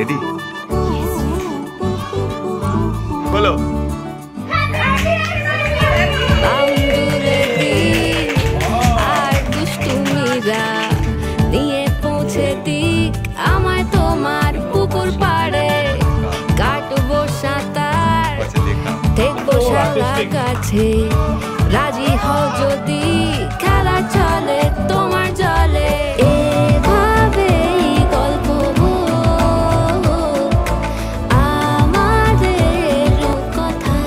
Ready? বলো। আর দুষ্টুমিরা নিয়ে পৌঁছে দিক আমায় তোমার পুকুর পাড়ে, কাটবো সাঁতার দেখবো শালা গাছে, রাজি হও যদি খেলা চলে তোমার জলে। এভাবেই গল্প আমাদের কথায়।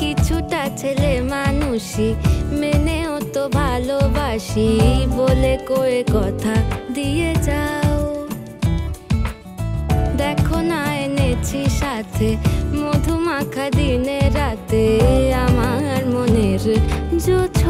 কিছুটা ছেলে মানুষই মেনেও তো ভালোবাসি বলে কয়ে কথা দিয়ে যাও। দেখো না এনেছি সাথে মধুমাখা দিনে রাতে আমার মনের জোছ